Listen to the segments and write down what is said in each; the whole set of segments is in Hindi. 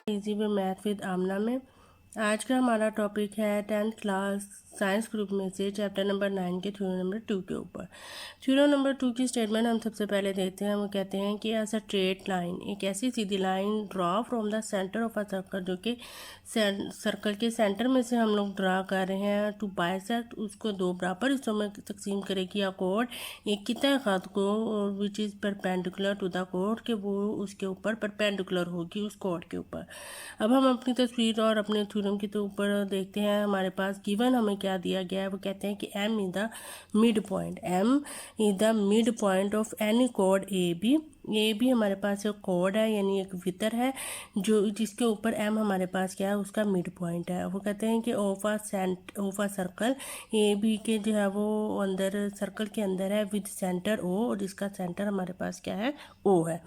इजी वे मैथ विद आमना में आज का हमारा टॉपिक है 10th क्लास साइंस ग्रुप में से चैप्टर नंबर 9 के थ्योरम नंबर 2 के ऊपर। थ्योरम नंबर 2 की स्टेटमेंट हम सबसे पहले देखते हैं। वो कहते हैं कि एज अ स्ट्रेट लाइन, एक ऐसी सीधी line draw from the centre of a circle, जो कि सर्कल के सेंटर में से हम लोग ड्रा कर रहे हैं, टू बाइसेक्ट, उसको दो बराबर हिस्सों में तकसीम करेगी या कोड एक की तय खत को, which is perpendicular to the कोड, के वो उसके ऊपर परपेंडिकुलर होगी उस कोड के ऊपर। अब हम अपनी तस्वीर और अपने थ्योरम के ऊपर देखते हैं। हमारे पास गिवन हमें क्या दिया गया है। वो कहते हैं कि m is the mid point, m is the mid point of any कोड ए बी हमारे पास एक कोड है, यानी एक वितर है जो जिसके ऊपर m हमारे पास क्या है, उसका मिड पॉइंट है। वो कहते हैं कि of a circle A B के जो है वो अंदर सर्कल के अंदर है, विद सेंटर o, और जिसका सेंटर हमारे पास क्या है, o है।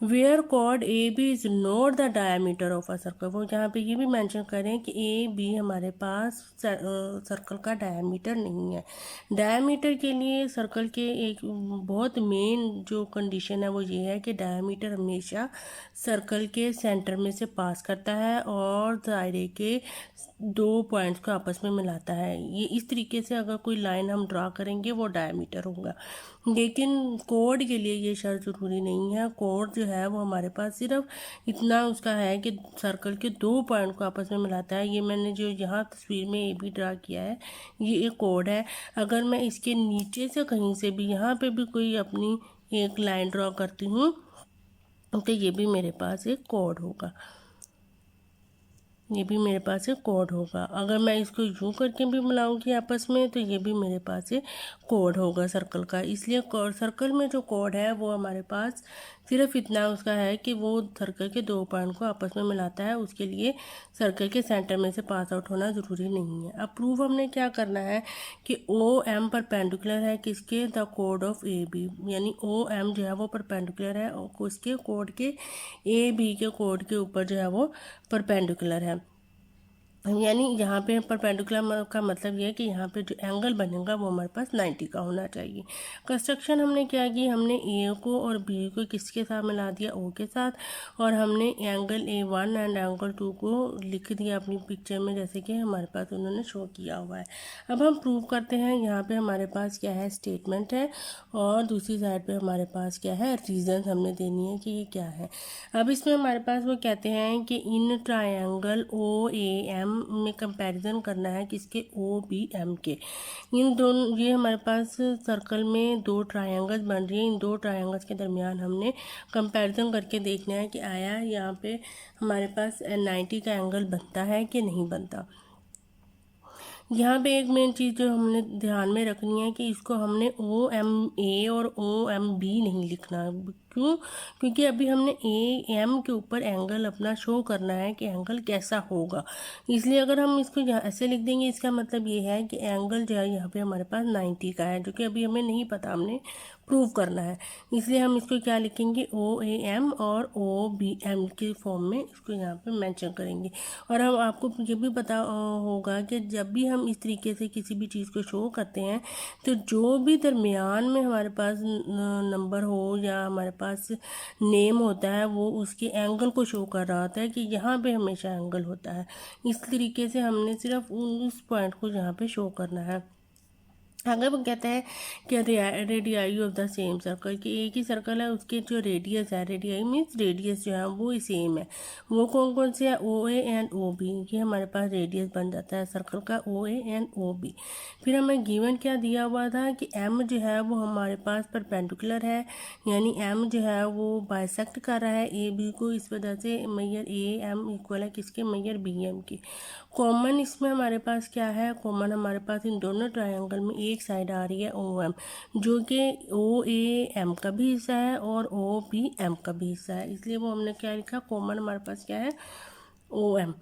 Where chord A B is not the diameter of a circle, वो यहाँ पे ये भी मेंशन करें कि ए बी हमारे पास सर्कल का डायमीटर नहीं है। डायमीटर के लिए सर्कल के एक बहुत मेन जो कंडीशन है वो ये है कि डायमीटर हमेशा सर्कल के सेंटर में से पास करता है और दायरे के दो पॉइंट्स को आपस में मिलाता है। ये इस तरीके से अगर कोई लाइन हम ड्रा करेंगे वो डायमीटर होगा, लेकिन कोड के लिए ये शर्त ज़रूरी नहीं है। कोड जो है वो हमारे पास सिर्फ इतना उसका है कि सर्कल के दो पॉइंट को आपस में मिलाता है। ये मैंने जो यहाँ तस्वीर में ए बी ड्रा किया है, ये एक कोड है। अगर मैं इसके नीचे से कहीं से भी यहाँ पे भी कोई अपनी एक लाइन ड्रा करती हूँ तो ये भी मेरे पास एक कोड होगा, ये भी मेरे पास एक कोड होगा। अगर मैं इसको यूँ करके भी मिलाऊंगी आपस में तो ये भी मेरे पास एक कोड होगा सर्कल का। इसलिए सर्कल में जो कोड है वो हमारे पास सिर्फ इतना उसका है कि वो सर्कल के दो पॉइंट को आपस में मिलाता है, उसके लिए सर्कल के सेंटर में से पास आउट होना ज़रूरी नहीं है। अब प्रूफ हमने क्या करना है कि ओ एम परपेंडिकुलर है किसके, द कोड ऑफ ए बी, यानी ओ एम जो है वो परपेंडिकुलर है उसके कोड के, ए बी के कोड के ऊपर जो है वो परपेंडिकुलर है। यानी यहाँ पे परपेंडिकुलर का मतलब ये है कि यहाँ पे जो एंगल बनेगा वो हमारे पास 90 का होना चाहिए। कंस्ट्रक्शन हमने क्या की, हमने ए को और बी को किसके साथ मिला दिया, ओ के साथ, और हमने एंगल A1 एंड एंगल 2 को लिख दिया अपनी पिक्चर में, जैसे कि हमारे पास उन्होंने शो किया हुआ है। अब हम प्रूव करते हैं। यहाँ पे हमारे पास क्या है, स्टेटमेंट है, और दूसरी साइड पे हमारे पास क्या है, रीजन हमने देनी है कि ये क्या है। अब इसमें हमारे पास वो कहते हैं कि in triangle O A M में कंपैरिजन करना है किसके, ओ बी एम के। इन दोनों, ये हमारे पास सर्कल में दो ट्रायंगल्स बन रही हैं, इन दो ट्रायंगल्स के दरमियान हमने कंपैरिजन करके देखना है कि आया यहाँ पे हमारे पास 90 का एंगल बनता है कि नहीं बनता। यहाँ पे एक मेन चीज़ जो हमने ध्यान में रखनी है कि इसको हमने ओ एम ए और ओ एम बी नहीं लिखना। क्यों? क्योंकि अभी हमने ए एम के ऊपर एंगल अपना शो करना है कि एंगल कैसा होगा। इसलिए अगर हम इसको यहाँ ऐसे लिख देंगे, इसका मतलब ये है कि एंगल जो है यहाँ पे हमारे पास 90 का है, जो कि अभी हमें नहीं पता, हमने प्रूव करना है। इसलिए हम इसको क्या लिखेंगे, ओ ए एम और ओ बी एम के फॉर्म में इसको यहाँ पे मेंशन करेंगे। और हम आपको ये भी पता होगा कि जब भी हम इस तरीके से किसी भी चीज़ को शो करते हैं तो जो भी दरमियान में हमारे पास नंबर हो या हमारे पास नेम होता है वो उसके एंगल को शो कर रहा होता है कि यहाँ पे हमेशा एंगल होता है। इस तरीके से हमने सिर्फ उस पॉइंट को यहाँ पे शो करना है। अगर वो कहता है कि radii of the same circle, कि एक ही सर्कल है उसके जो रेडियस है, रेडियाई मीन्स रेडियस जो है वो सेम है, वो कौन कौन से है, ओ ए एंड ओ बी। ये हमारे पास रेडियस बन जाता है सर्कल का, ओ ए एंड ओ बी। फिर हमें गिवन क्या दिया हुआ था कि एम जो है वो हमारे पास परपेंडिकुलर है, यानी एम जो है वो बाइसेक्ट कर रहा है ए बी को, इस वजह से मैयर ए एम इक्वल है किसके, मैयर बी एम के। कॉमन इसमें हमारे पास क्या है, कॉमन हमारे पास इन दोनों ट्रायंगल में एक साइड आ रही है ओ एम, जो कि ओ ए एम का भी हिस्सा है और ओ बी एम का भी हिस्सा है, इसलिए वो हमने क्या लिखा, कॉमन हमारे पास क्या है, ओ एम।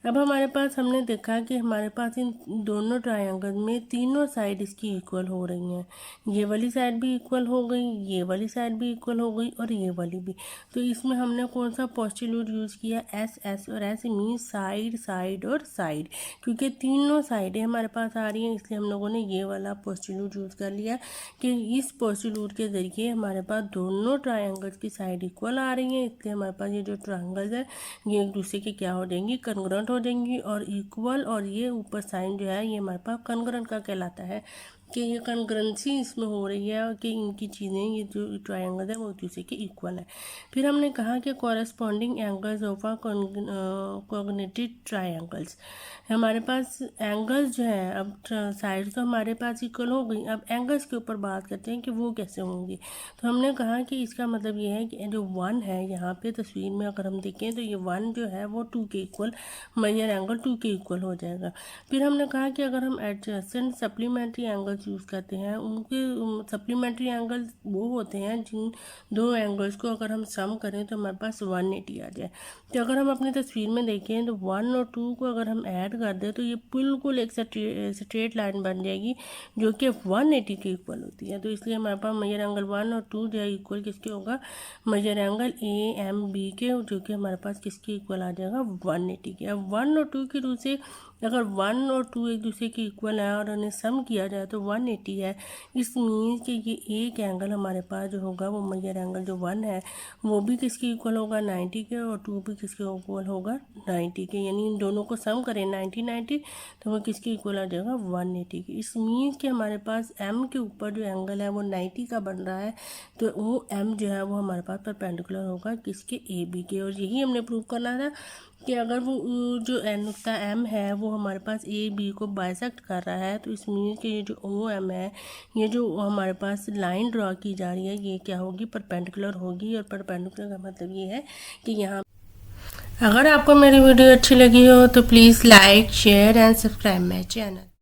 अब हमारे पास हमने देखा कि हमारे पास इन दोनों ट्रायंगल में तीनों साइड इसकी इक्वल हो रही हैं। ये वाली साइड भी इक्वल हो गई, ये वाली साइड भी इक्वल हो गई और ये वाली भी। तो इसमें हमने कौन सा पोस्टिट्यूड यूज़ किया, एस। एस और एस मीन्स साइड, साइड और साइड, क्योंकि तीनों साइडें हमारे पास आ रही हैं, इसलिए हम लोगों ने ये वाला पोस्टिट्यूड यूज़ कर लिया कि इस पोस्टिट्यूड के ज़रिए हमारे पास दोनों ट्रायंगल्स की साइड इक्वल आ रही हैं, इसलिए हमारे पास ये जो ट्रायंगल्स है ये एक दूसरे के क्या हो जाएंगी, कॉन्ग्रुएंट हो जाएंगी और इक्वल। और ये ऊपर साइन जो है ये हमारे पास कॉन्ग्रुएंट का कहलाता है कि ये कॉन्ग्रुएंसी इसमें हो रही है और कि इनकी चीज़ें, ये जो ट्रायंगल है वो एक दूसरे के इक्वल है। फिर हमने कहा कि corresponding angles of a cognated triangles, हमारे पास एंगल्स जो है, अब साइड तो हमारे पास इक्वल हो गई, अब एंगल्स के ऊपर बात करते हैं कि वो कैसे होंगे। तो हमने कहा कि इसका मतलब ये है कि जो 1 है यहाँ पे तस्वीर में अगर हम देखें तो ये 1 जो है वो 2 के इक्वल, मेजर एंगल 2 के इक्वल हो जाएगा। फिर हमने कहा कि अगर हम एडजेसेंट सप्लीमेंट्री एंगल्स यूज़ करते हैं, उनके सप्लीमेंट्री एंगल्स वो होते हैं जिन दो एंगल्स को अगर हम सम करें तो हमारे पास 180 आ जाए। तो अगर हम अपनी तस्वीर में देखें तो 1 और 2 को अगर हम ऐड कर दें तो ये बिल्कुल एक स्ट्रेट लाइन बन जाएगी जो कि 180 के इक्वल होती है। तो इसलिए हमारे पास मेजर एंगल 1 और 2 जो है इक्वल किसके होगा, मेजर एंगल AMB के, जो कि हमारे पास किसके इक्वल आ जाएगा, 180 के। अब 1 और 2 की रूप से अगर 1 और 2 एक दूसरे के इक्वल है और उन्हें सम किया जाए तो 180 है। इस मीन्स कि ये एक एंगल हमारे पास जो होगा वो मेजर एंगल जो 1 है वो भी किसके इक्वल होगा, 90 के, और 2 भी किसके इक्वल होगा, 90 के। यानी इन दोनों को सम करें 90 तो वो किसके इक्वल आ जाएगा, 180 के। इस मीन्स कि हमारे पास M के ऊपर जो एंगल है वो 90 का बन रहा है, तो वो M जो है वो हमारे पास परपेंडिकुलर होगा किसके, AB के। और यही हमने प्रूव करना था कि अगर वो जो नुक्ता M है वो हमारे पास AB को बाइसेक्ट कर रहा है, तो इस मीन के ये जो OM है, ये जो हमारे पास लाइन ड्रॉ की जा रही है, ये क्या होगी, परपेंडिकुलर होगी। और परपेंडिकुलर का मतलब ये है कि यहाँ, अगर आपको मेरी वीडियो अच्छी लगी हो तो please like, share and subscribe my channel.